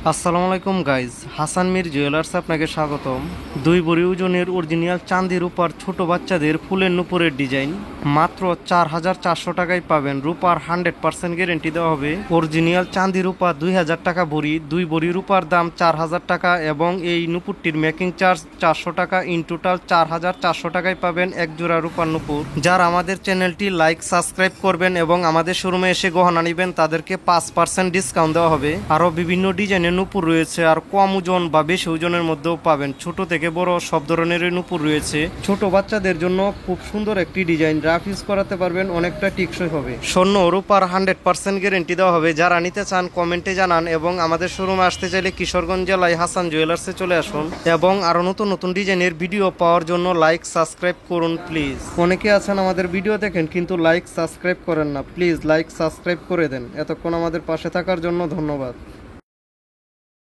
আসসালামু আলাইকুম guys, Hasan Mir jewellers আপনাকে স্বাগতম। 2 ভরি ওজনের অরিজিনাল চাঁদি রূপার ছোট বাচ্চাদের ফুলের নুপুরের ডিজাইন মাত্র 4,400 টাকায় পাবেন। রূপার 100% গ্যারেন্টি দেওয়া হবে। অরিজিনাল চাঁদি রূপা 2,000 টাকা ভরি। 2 ভরি রূপার দাম 4,000 টাকা এবং এই নুপুরটির মেকিং চার্জ 400 টাকা। ইন টোটাল 4,400 টাকায় পাবেন এক জোড়া রূপার নুপুর। যারা আমাদের চ্যানেলটি লাইক সাবস্ক্রাইব করবেন এবং আমাদের শোরুমে এসে গহনা নেবেন তাদেরকে 5% ডিসকাউন্ট দেওয়া হবে। আরও বিভিন্ন ডিজাইনের নুপুর রয়েছে, আর কম ওজন বা বেশি ওজনের মধ্যেও পাবেন। ছোট থেকে বড় সব ধরনের নুপুর রয়েছে। ছোট বাচ্চাদের জন্য খুব সুন্দর একটি ডিজাইন, রাফ ইউজ করাতে পারবেন, অনেকটা টিকসই হবে। স্বর্ণ রূপার 100% গ্যারেন্টি দেওয়া হবে। যারা নিতে চান কমেন্টে জানান এবং আমাদের শোরুমে আসতে চাইলে কিশোরগঞ্জ জেলায় হাসান জুয়েলার্সে চলে আসুন। এবং আরও নতুন নতুন ডিজাইনের ভিডিও পাওয়ার জন্য লাইক সাবস্ক্রাইব করুন প্লিজ। অনেকে আছেন আমাদের ভিডিও দেখেন কিন্তু লাইক সাবস্ক্রাইব করেন না, প্লিজ লাইক সাবস্ক্রাইব করে দেন। এতক্ষণ আমাদের পাশে থাকার জন্য ধন্যবাদ।